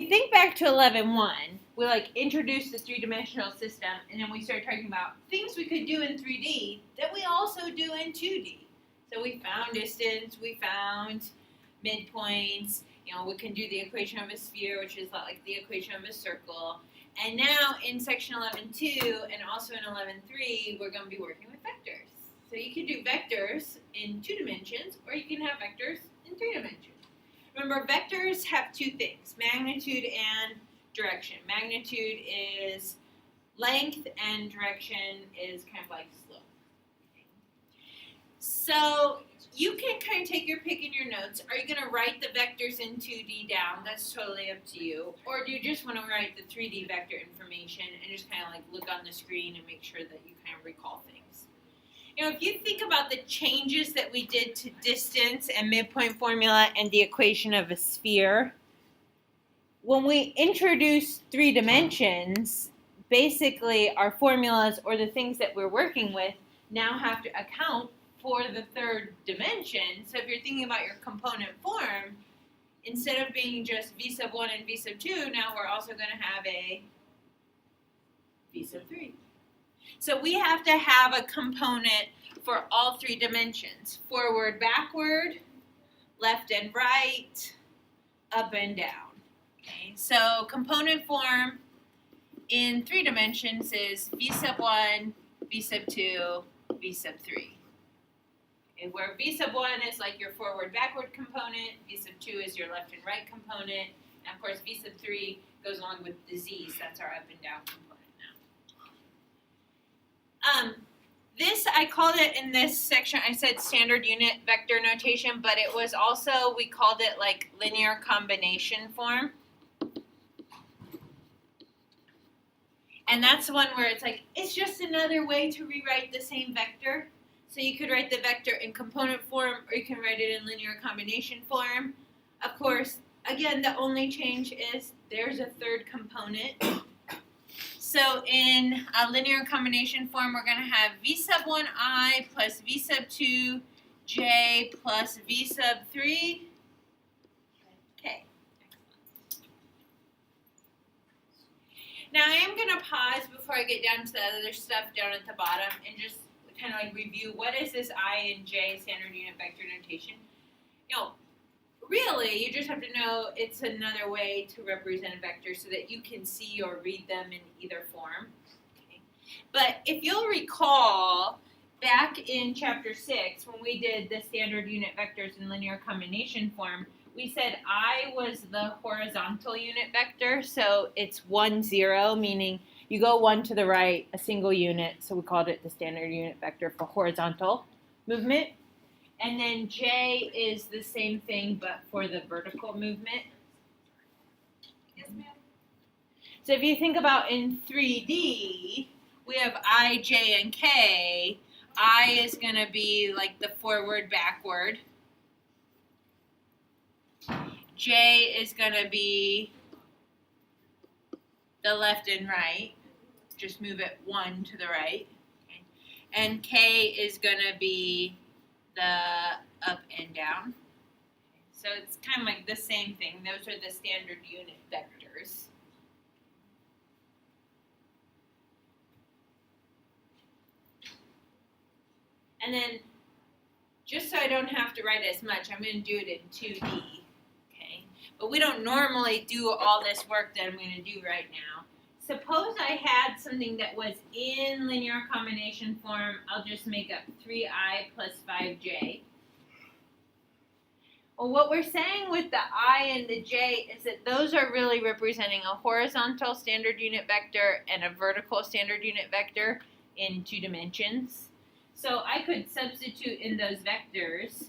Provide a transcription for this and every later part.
Think back to 11.1, we introduced the three-dimensional system, and then we started talking about things we could do in 3D that we also do in 2D. So we found distance, we found midpoints, we can do the equation of a sphere, which is like the equation of a circle. And now in section 11.2 and also in 11.3, we're going to be working with vectors. So you can do vectors in 2 dimensions, or you can have vectors in 3 dimensions. Remember, vectors have 2 things, magnitude and direction. Magnitude is length, and direction is kind of like slope. So you can kind of take your pick in your notes. Are you going to write the vectors in 2D down? That's totally up to you. Or do you just want to write the 3D vector information and just kind of look on the screen and make sure that you kind of recall things? If you think about the changes that we did to distance and midpoint formula and the equation of a sphere, when we introduce 3 dimensions, basically our formulas or the things that we're working with now have to account for the 3rd dimension. So if you're thinking about your component form, instead of being just v sub 1 and v sub 2, now we're also going to have a v sub 3. So we have to have a component for all 3 dimensions: forward, backward, left and right, up and down. Okay, so component form in 3 dimensions is v sub 1, v sub 2, v sub 3. Okay, where v sub 1 is like your forward, backward component, v sub 2 is your left and right component, and of course v sub 3 goes along with the z's. That's our up and down component. This, I called it in this section, I said standard unit vector notation, but it was also, we called it linear combination form. And that's the one where it's just another way to rewrite the same vector. So you could write the vector in component form, or you can write it in linear combination form. Of course, again, the only change is there's a 3rd component. So in a linear combination form, we're going to have v sub 1i plus v sub 2j plus v sub 3. Okay. Now I am going to pause before I get down to the other stuff down at the bottom and just kind of review what is this I and j standard unit vector notation. Really, you just have to know it's another way to represent a vector so that you can see or read them in either form. Okay. But if you'll recall, back in chapter 6, when we did the standard unit vectors in linear combination form, we said I was the horizontal unit vector, so it's 1, 0, meaning you go 1 to the right, a single unit, so we called it the standard unit vector for horizontal movement. And then j is the same thing, but for the vertical movement. Yes, ma'am. So if you think about in 3D, we have I, j, and k. I is going to be like the forward, backward. J is going to be the left and right. Just move it 1 to the right. Okay. And k is going to be the up and down. So it's kind of like the same thing. Those are the standard unit vectors. And then, just so I don't have to write as much, I'm going to do it in 2D. Okay? But we don't normally do all this work that I'm going to do right now. Suppose I had something that was in linear combination form. I'll just make up 3i plus 5j. Well, what we're saying with the I and the j is that those are really representing a horizontal standard unit vector and a vertical standard unit vector in 2 dimensions. So I could substitute in those vectors,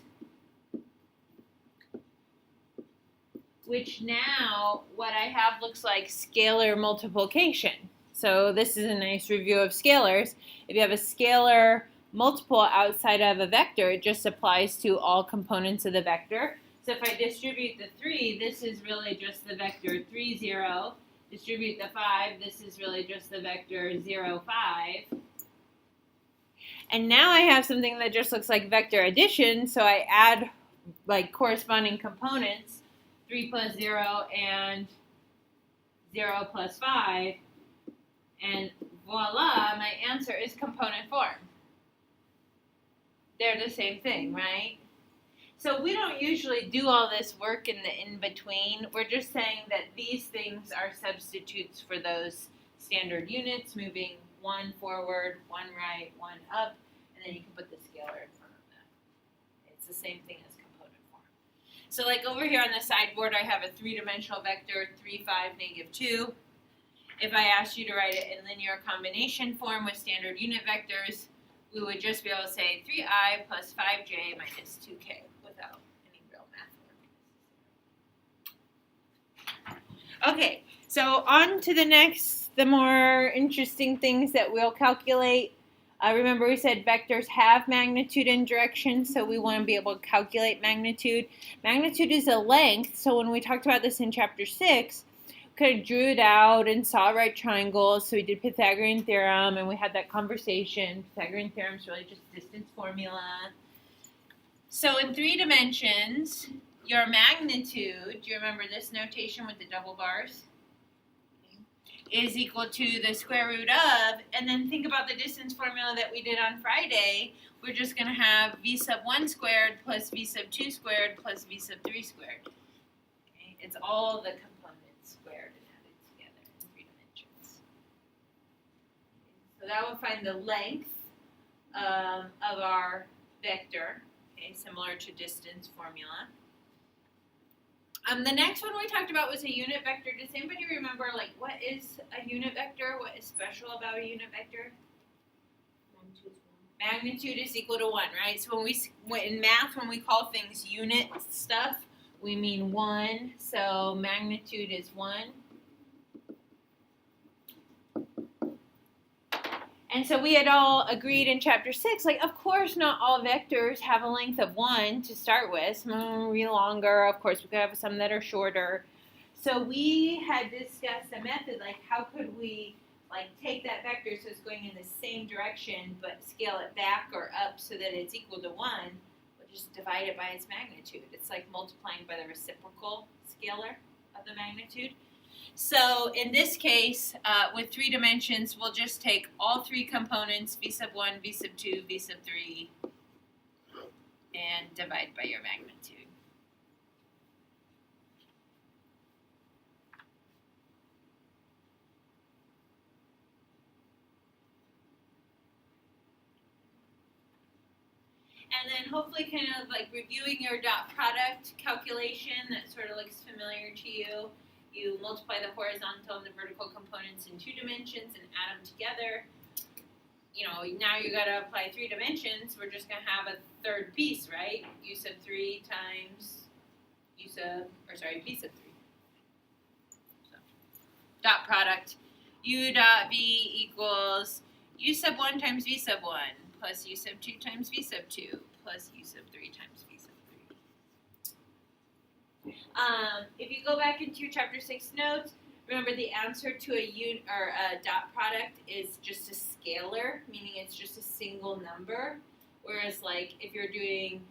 which now what I have looks like scalar multiplication. So this is a nice review of scalars. If you have a scalar multiple outside of a vector, it just applies to all components of the vector. So if I distribute the 3, this is really just the vector 3, 0. Distribute the 5, this is really just the vector 0, 5. And now I have something that just looks like vector addition, so I add corresponding components, 3 plus 0 and 0 plus 5, and voila, my answer is component form. They're the same thing, right? So we don't usually do all this work in the in-between. We're just saying that these things are substitutes for those standard units, moving one forward, one right, one up, and then you can put the scalar in front of that. It's the same thing as component form. So like over here on the sideboard, I have a three-dimensional vector, 3, 5, -2. If I asked you to write it in linear combination form with standard unit vectors, we would just be able to say 3i plus 5j minus 2k without any real math work. Okay, so on to the next, the more interesting things that we'll calculate. Remember we said vectors have magnitude and direction, so we want to be able to calculate magnitude. Magnitude is a length, so when we talked about this in chapter 6, kind of drew it out and saw right triangles. So we did Pythagorean theorem and we had that conversation. Pythagorean theorem is really just distance formula. So in 3 dimensions, your magnitude, do you remember this notation with the double bars? Is equal to the square root of, and then think about the distance formula that we did on Friday. We're just going to have v sub 1 squared plus v sub 2 squared plus v sub 3 squared. Okay? It's all the components squared and added together in 3 dimensions. So that will find the length of our vector, okay, similar to distance formula. The next one we talked about was a unit vector. Does anybody remember, like, what is a unit vector? What is special about a unit vector? Magnitude is equal to 1, right? So in math, when we call things unit stuff, we mean 1. So magnitude is 1. And so we had all agreed in chapter 6, like, of course not all vectors have a length of 1 to start with. Some will be longer. Of course, we could have some that are shorter. So we had discussed a method, like, how could we, like, take that vector so it's going in the same direction, but scale it back or up so that it's equal to 1. We'll just divide it by its magnitude. It's like multiplying by the reciprocal scalar of the magnitude. So in this case, with 3 dimensions, we'll just take all 3 components, v sub 1, v sub 2, v sub 3, and divide by your magnitude. And then hopefully kind of like reviewing your dot product calculation that sort of looks familiar to you. You multiply the horizontal and the vertical components in 2 dimensions and add them together. You know, now you got to apply 3 dimensions. We're just going to have a third piece, right? U sub 3 times v sub 3. So, dot product. U dot v equals u sub 1 times v sub 1 plus u sub 2 times v sub 2 plus u sub 3 times v sub 3. If you go back into your chapter 6 notes, remember the answer to a dot product is just a scalar, meaning it's just a single number. Whereas, like, if you're doing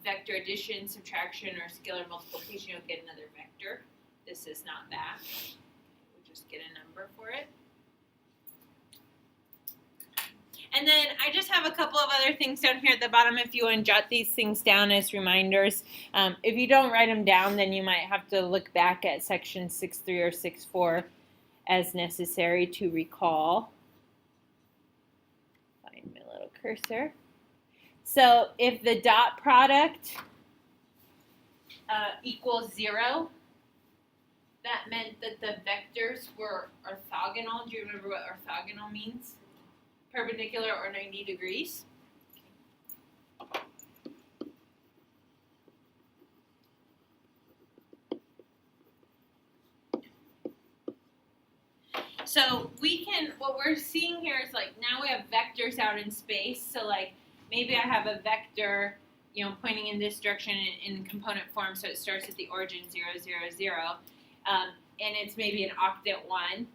vector addition, subtraction, or scalar multiplication, you'll get another vector. This is not that. We'll just get a number for it. And then I just have a couple of other things down here at the bottom if you want to jot these things down as reminders. If you don't write them down, then you might have to look back at section 6.3 or 6.4 as necessary to recall. Find my little cursor. So if the dot product equals 0, that meant that the vectors were orthogonal. Do you remember what orthogonal means? Perpendicular or 90 degrees. So we can, what we're seeing here is, like, now we have vectors out in space. So, like, maybe I have a vector, you know, pointing in this direction in component form. So it starts at the origin 0, 0, 0. And it's maybe an octant 1.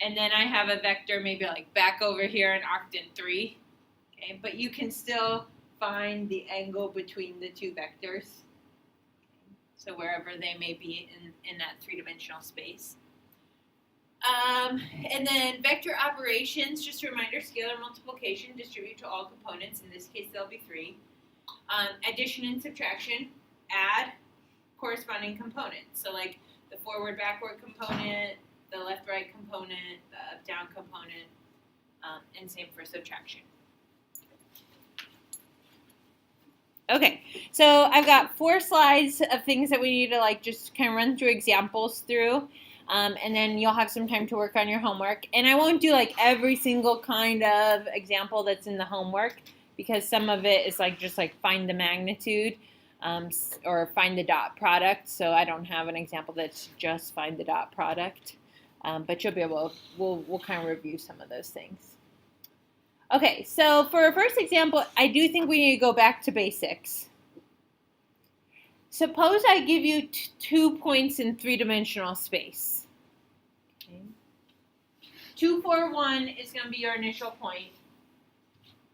And then I have a vector maybe like back over here in octant 3. Okay, but you can still find the angle between the 2 vectors. Okay, so wherever they may be in that 3-dimensional space. And then vector operations, just a reminder, scalar multiplication, distribute to all components. In this case, there'll be 3. Addition and subtraction, add corresponding components. So like the forward-backward component, the left-right component, the up-down component, and same for subtraction. Okay, so I've got 4 slides of things that we need to like just kind of run through examples through. And then you'll have some time to work on your homework. And I won't do like every single kind of example that's in the homework because some of it is like just like find the magnitude or find the dot product. So I don't have an example that's just find the dot product. But you'll be able, we'll kind of review some of those things. Okay, so for our first example, I do think we need to go back to basics. Suppose I give you 2 points in 3-dimensional space. Okay. 2, 4, 1 is going to be your initial point.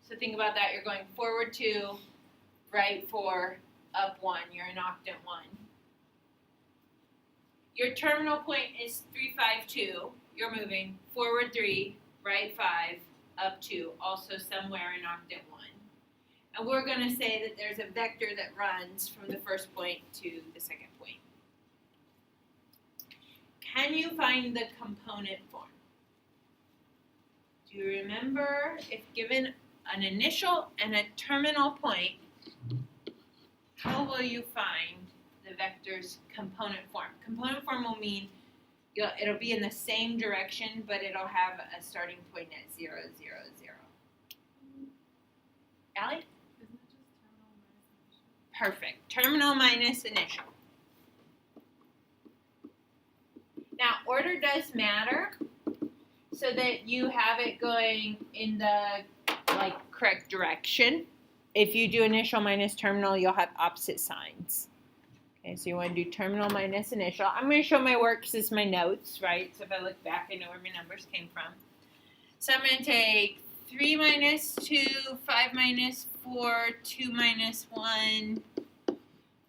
So think about that. You're going forward 2, right 4, up 1. You're in octant 1. Your terminal point is 3, 5, 2. You're moving forward 3, right 5, up 2, also somewhere in octant 1. And we're going to say that there's a vector that runs from the first point to the second point. Can you find the component form? Do you remember if given an initial and a terminal point, how will you find the vector's component form? Component form will mean it'll be in the same direction, but it'll have a starting point at 0, 0, 0. Allie? Perfect. Terminal minus initial. Now, order does matter so that you have it going in the correct direction. If you do initial minus terminal, you'll have opposite signs. Okay, so you want to do terminal minus initial. I'm going to show my work because it's my notes, right? So if I look back, I know where my numbers came from. So I'm going to take 3 minus 2, 5 minus 4, 2 minus 1.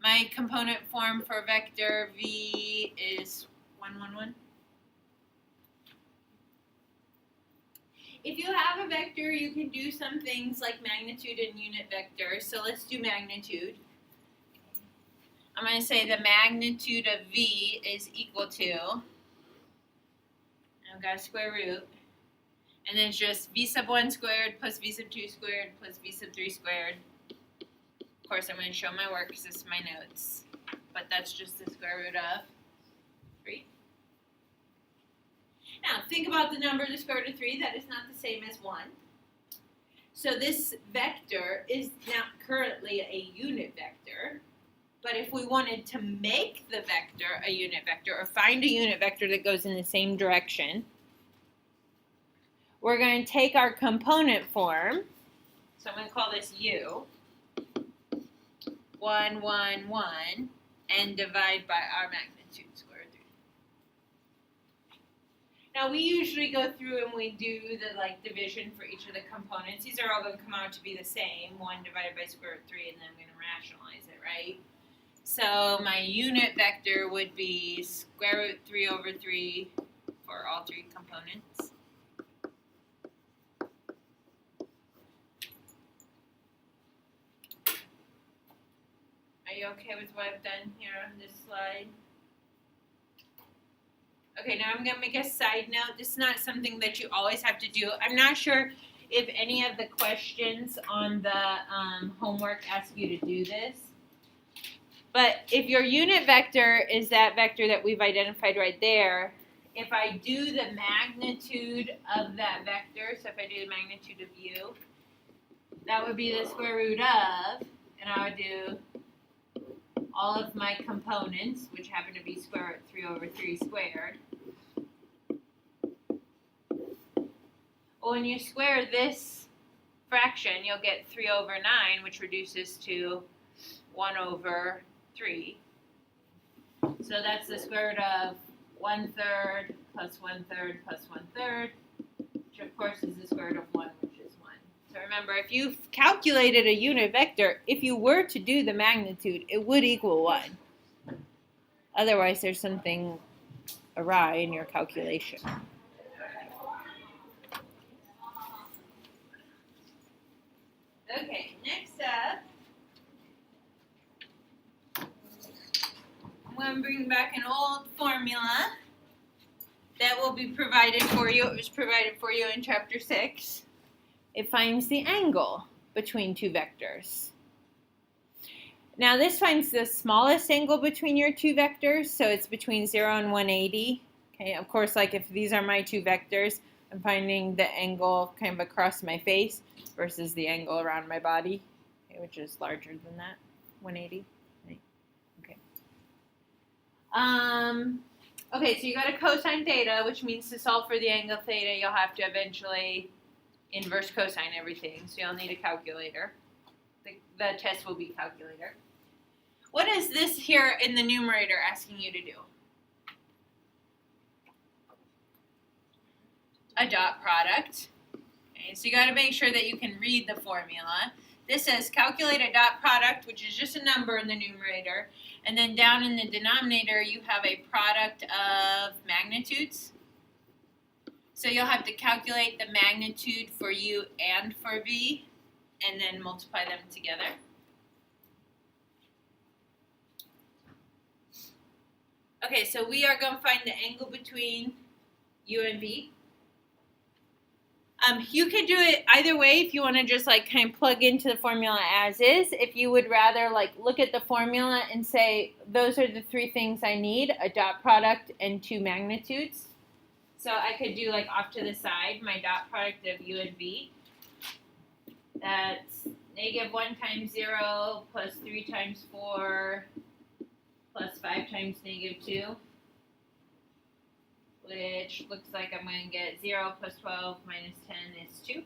My component form for vector v is 1, 1, 1. If you have a vector, you can do some things like magnitude and unit vectors. So let's do magnitude. I'm going to say the magnitude of v is equal to, I've got a square root, and then it's just v sub 1 squared plus v sub 2 squared plus v sub 3 squared. Of course, I'm going to show my work because this is my notes, but that's just the square root of 3. Now, think about the number the square root of 3. That is not the same as 1. So this vector is now currently a unit vector. But if we wanted to make the vector a unit vector or find a unit vector that goes in the same direction, we're going to take our component form. So I'm going to call this u, 1, 1, 1, and divide by our magnitude, square root 3. Now we usually go through and we do the division for each of the components. These are all going to come out to be the same, 1 divided by square root 3, and then I'm going to rationalize it, right? So my unit vector would be square root 3 over 3 for all 3 components. Are you okay with what I've done here on this slide? Okay, now I'm going to make a side note. This is not something that you always have to do. I'm not sure if any of the questions on the homework ask you to do this. But if your unit vector is that vector that we've identified right there, if I do the magnitude of that vector, so if I do the magnitude of u, that would be the square root of, and I would do all of my components, which happen to be square root 3 over 3 squared. Well, when you square this fraction, you'll get 3 over 9, which reduces to 1 over 3. So that's the square root of 1/3 plus 1/3 plus 1/3, which of course is the square root of 1, which is 1. So remember, if you've calculated a unit vector, if you were to do the magnitude, it would equal 1. Otherwise, there's something awry in your calculation. Okay, next up, I'm going to bring back an old formula that will be provided for you. It was provided for you in chapter 6. It finds the angle between two vectors. Now this finds the smallest angle between your two vectors, so it's between 0 and 180. Okay, of course, like if these are my two vectors, I'm finding the angle kind of across my face versus the angle around my body, okay, which is larger than that, 180. Okay. Okay, so you got a cosine theta, which means to solve for the angle theta, you'll have to eventually inverse cosine everything, so you'll need a calculator. The test will be calculator. What is this here in the numerator asking you to do? A dot product. Okay, so you got to make sure that you can read the formula. This says calculate a dot product, which is just a number in the numerator. And then down in the denominator, you have a product of magnitudes. So you'll have to calculate the magnitude for u and for v, and then multiply them together. Okay, so we are going to find the angle between u and v. You can do it either way if you want to just like kind of plug into the formula as is. If you would rather like look at the formula and say, those are the three things I need, a dot product and two magnitudes. So I could do like off to the side, my dot product of u and v. That's negative 1 times 0 plus 3 times 4 plus 5 times negative 2. Which looks like I'm going to get 0 plus 12 minus 10 is 2.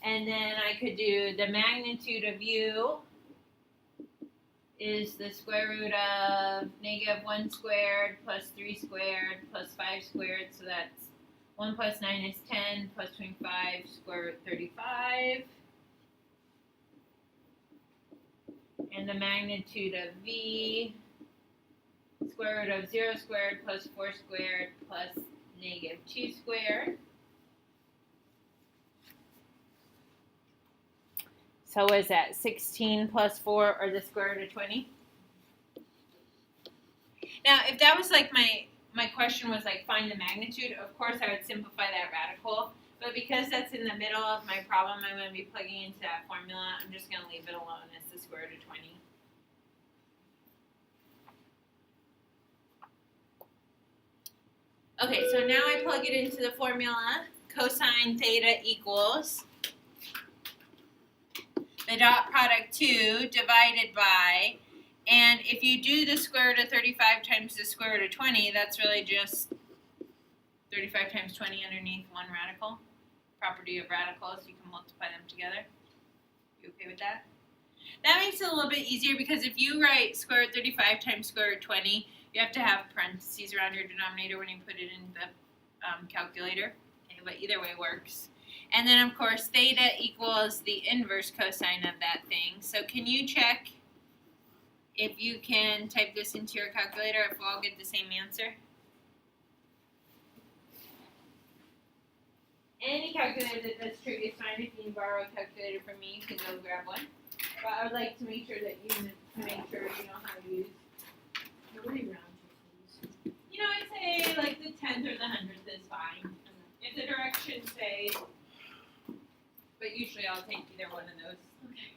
And then I could do the magnitude of u is the square root of negative 1 squared plus 3 squared plus 5 squared. So that's 1 plus 9 is 10 plus 25 square root 35. And the magnitude of v, square root of 0 squared plus 4 squared plus negative 2 squared. So what is that, 16 plus 4 or the square root of 20? Now, if that was like my question was like find the magnitude, of course I would simplify that radical. But because that's in the middle of my problem, I'm going to be plugging into that formula. I'm just going to leave it alone as the square root of 20. Okay, so now I plug it into the formula. Cosine theta equals the dot product 2 divided by, and if you do the square root of 35 times the square root of 20, that's really just 35 times 20 underneath one radical. Property of radicals, you can multiply them together. You okay with that? That makes it a little bit easier because if you write square root 35 times square root 20, you have to have parentheses around your denominator when you put it in the calculator. Okay, but either way works. And then, of course, theta equals the inverse cosine of that thing. So can you check if you can type this into your calculator if we'll all get the same answer? Any calculator that does trig is fine. If you can borrow a calculator from me, you can go grab one. But I would like to make sure that you make sure you know how to use. What do you round to, please? You know, I'd say like the 10th or the 100th is fine. If the directions say, but usually I'll take either one of those. Okay.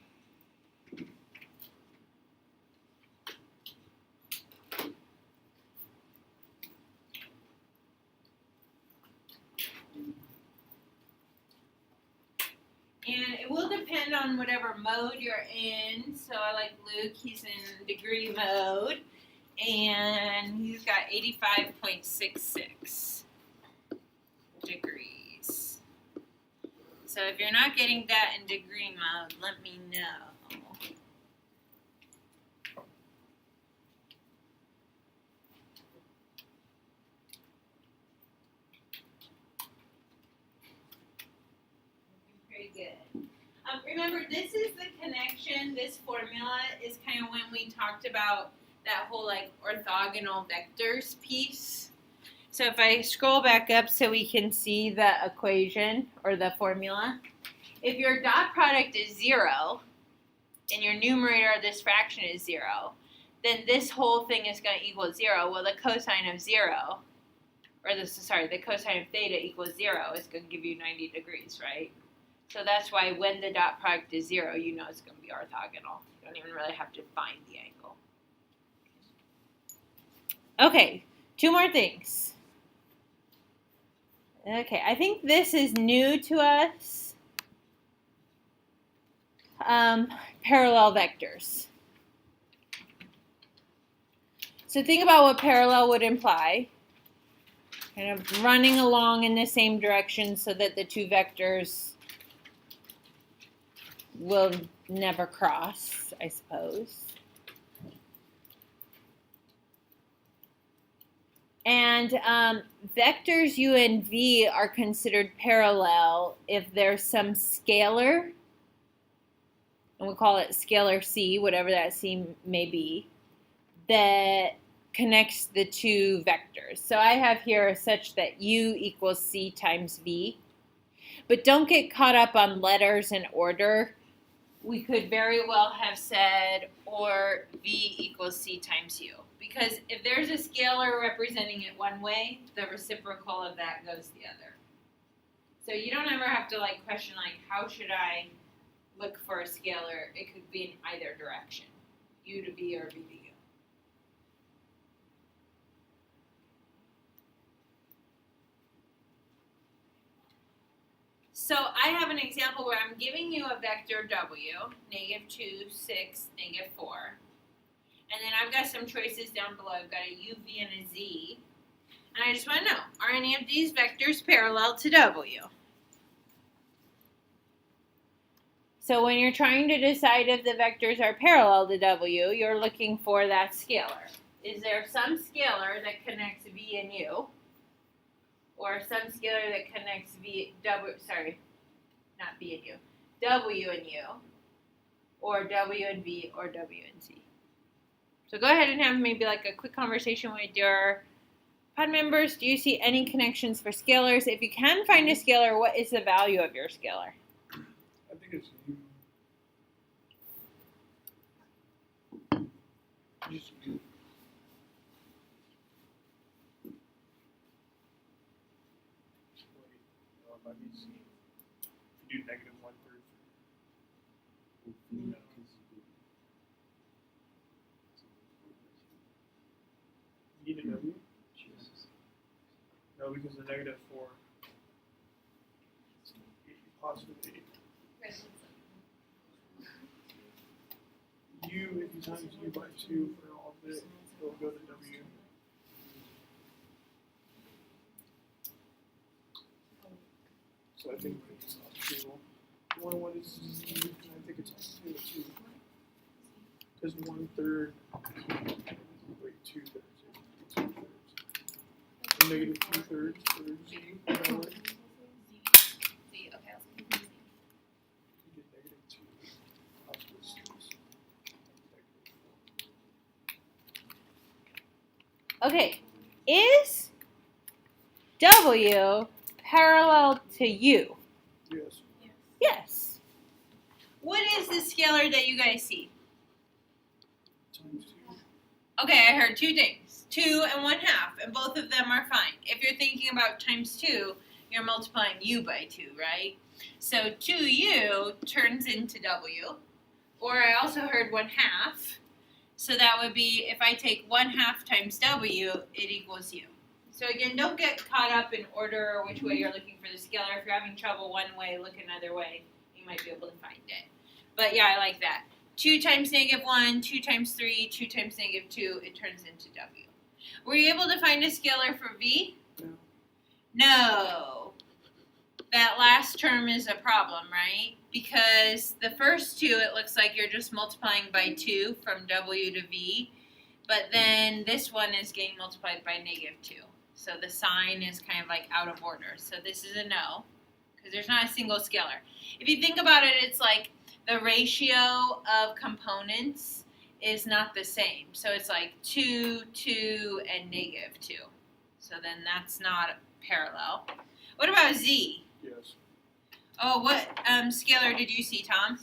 And it will depend on whatever mode you're in. So I like Luke, he's in degree mode. And he's got 85.66 degrees. So if you're not getting that in degree mode, let me know. Very good. remember, this is the connection. This formula is kind of when we talked about that whole like orthogonal vectors piece. So if I scroll back up so we can see the equation or the formula, if your dot product is 0 and your numerator of this fraction is 0, then this whole thing is going to equal 0. Well, the cosine of 0, or the cosine of theta equals 0 is going to give you 90 degrees, right? So that's why when the dot product is 0, you know it's going to be orthogonal. You don't even really have to find the angle. Okay, 2 more things. Okay, I think this is new to us. Parallel vectors. So think about what parallel would imply. Kind of running along in the same direction so that the 2 vectors will never cross, I suppose. And vectors u and v are considered parallel if there's some scalar, and we'll call it scalar c, whatever that c may be, that connects the 2 vectors. So I have here such that u equals c times v. But don't get caught up on letters and order. We could very well have said or v equals c times u. Because if there's a scalar representing it one way, the reciprocal of that goes the other. So you don't ever have to like question like how should I look for a scalar? It could be in either direction. U to v or v to u. So I have an example where I'm giving you a vector w, -2, 6, -4. And then I've got some choices down below. I've got a u, v, and a z. And I just want to know, are any of these vectors parallel to w? So when you're trying to decide if the vectors are parallel to w, you're looking for that scalar. Is there some scalar that connects v and u? Or some scalar that connects v and u, w and u, or w and v, or w and z. So go ahead and have maybe like a quick conversation with your pod members. Do you see any connections for scalars? If you can find a scalar, what is the value of your scalar? I think it's u. Just u. Wait, no, it might be z. If you do -1/3. No. E to w? No, because the -4. Possibly. U, if you times u by 2 for all of it, it'll go to w. So I think it's off the table. What is z? I think it's off the table too. Because 1/3, wait, 2/3. 2/3. -2/3 for z. Okay, You get -2. Okay, is w parallel to u? Yes. Yes. What is the scalar that you guys see? Times 2. Okay, I heard 2 things. 2 and 1/2, and both of them are fine. If you're thinking about times 2, you're multiplying u by 2, right? So 2u turns into w, or I also heard 1/2. So that would be, if I take 1/2 times w, it equals u. So again, don't get caught up in order or which way you're looking for the scalar. If you're having trouble one way, look another way. You might be able to find it. But yeah, I like that. 2 times -1, 2 times 3, 2 times -2, it turns into w. Were you able to find a scalar for v? No. No. That last term is a problem, right? Because the first 2, it looks like you're just multiplying by 2 from w to v. But then this one is getting multiplied by -2. So the sign is kind of like out of order. So this is a no, because there's not a single scalar. If you think about it, it's like the ratio of components is not the same. So it's like 2, 2, and -2. So then that's not parallel. What about z? Yes. Oh, what scalar did you see, Tom?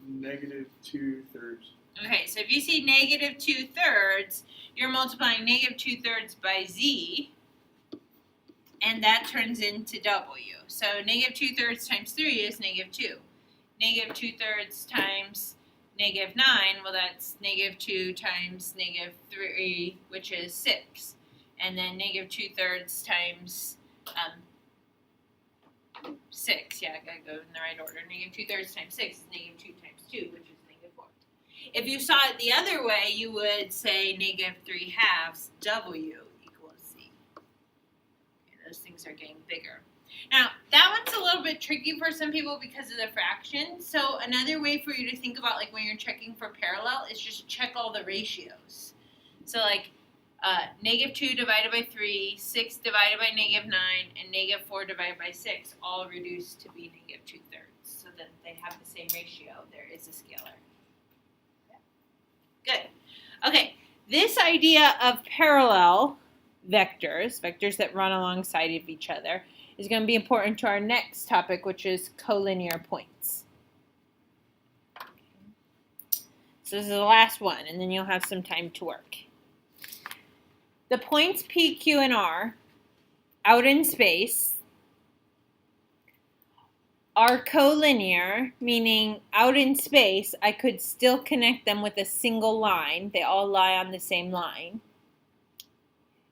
-2/3. Okay, so if you see -2/3, you're multiplying -2/3 by z, and that turns into w. So -2/3 times 3 is -2. -2/3 times -9, well, that's -2 times -3, which is 6. And then -2/3 times 6. Yeah, I gotta go in the right order. -2/3 times 6 is -2 times 2, which is -4. If you saw it the other way, you would say -3/2 w equals z. Okay, those things are getting bigger. Now, that one's a little bit tricky for some people because of the fraction. So another way for you to think about, like, when you're checking for parallel is just check all the ratios. So like -2 divided by 3, 6 divided by -9, and -4 divided by 6 all reduce to be -2/3. So that they have the same ratio. There is a scalar. Good. Okay, this idea of parallel vectors that run alongside of each other, is going to be important to our next topic, which is collinear points. So this is the last one, and then you'll have some time to work. The points P, Q, and R out in space are collinear, meaning out in space, I could still connect them with a single line. They all lie on the same line.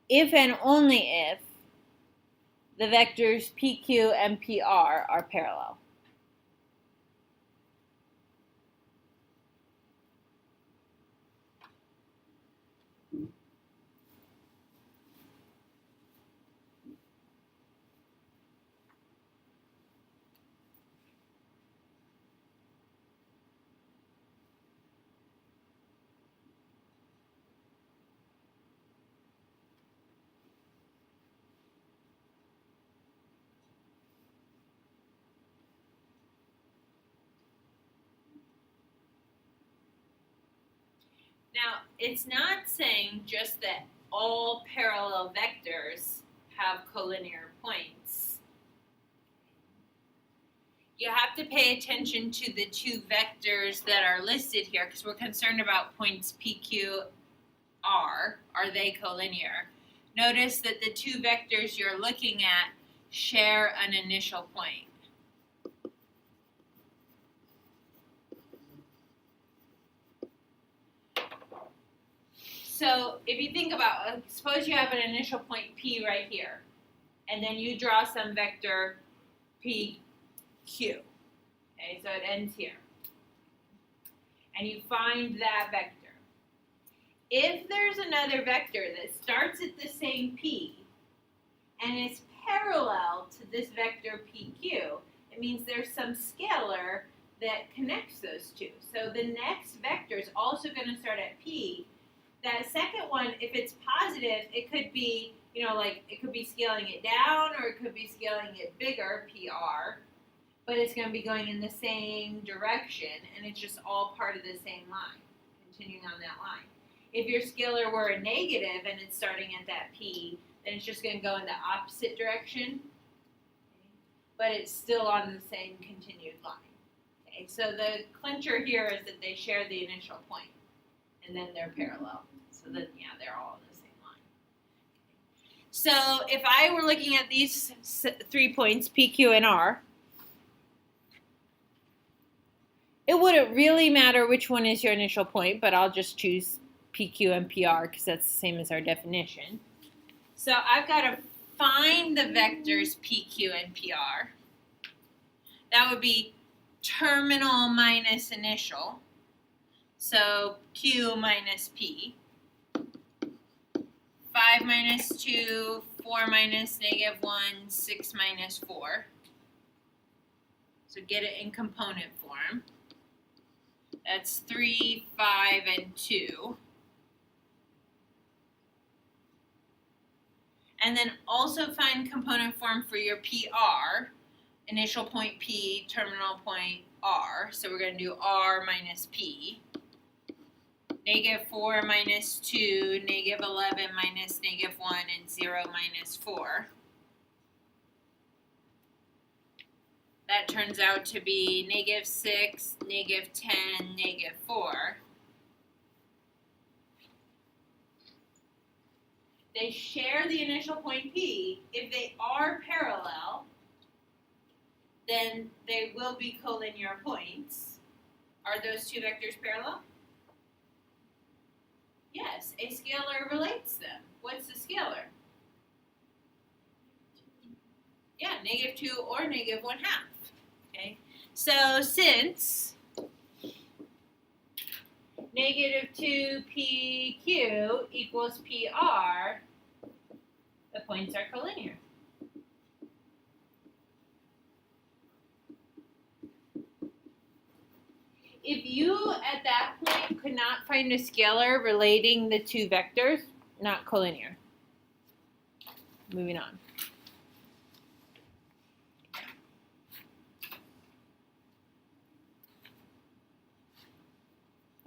If and only if the vectors PQ and PR are parallel. Now, it's not saying just that all parallel vectors have collinear points. You have to pay attention to the two vectors that are listed here because we're concerned about points PQ, R. Are they collinear? Notice that the two vectors you're looking at share an initial point. So if you think about, suppose you have an initial point P right here, and then you draw some vector PQ. Okay, so it ends here. And you find that vector. If there's another vector that starts at the same P and is parallel to this vector PQ, it means there's some scalar that connects those two. So the next vector is also going to start at P. That second one, if it's positive, it could be, like it could be scaling it down or it could be scaling it bigger, PR, but it's going to be going in the same direction and it's just all part of the same line, continuing on that line. If your scalar were a negative and it's starting at that P, then it's just going to go in the opposite direction, but it's still on the same continued line. Okay, so the clincher here is that they share the initial point. And then they're parallel. So then, yeah, they're all on the same line. So if I were looking at these 3 points, P, Q, and R, it wouldn't really matter which one is your initial point, but I'll just choose P, Q, and PR because that's the same as our definition. So I've got to find the vectors P, Q, and PR. That would be terminal minus initial. So Q minus P, 5 minus 2, 4 minus -1, 6 minus 4. So get it in component form. That's 3, 5, and 2. And then also find component form for your PR, initial point P, terminal point r. So we're going to do r minus p. -4 minus 2, -11 minus -1, and 0 minus 4. That turns out to be -6, -10, -4. They share the initial point P. If they are parallel, then they will be collinear points. Are those two vectors parallel? Yes, a scalar relates them. What's the scalar? Yeah, -2 or -1/2. Okay, so since -2PQ equals PR, the points are collinear. If you at that point could not find a scalar relating the two vectors, not collinear. Moving on.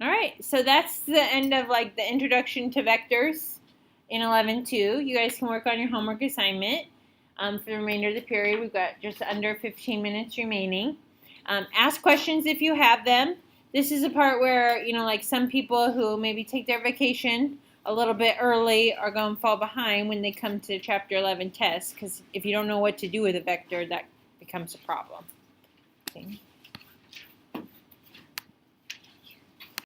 All right, so that's the end of like the introduction to vectors in 11.2. You guys can work on your homework assignment. For the remainder of the period, we've got just under 15 minutes remaining. Ask questions if you have them. This is a part where, you know, like some people who maybe take their vacation a little bit early are going to fall behind when they come to chapter 11 test, because if you don't know what to do with a vector, that becomes a problem. Okay.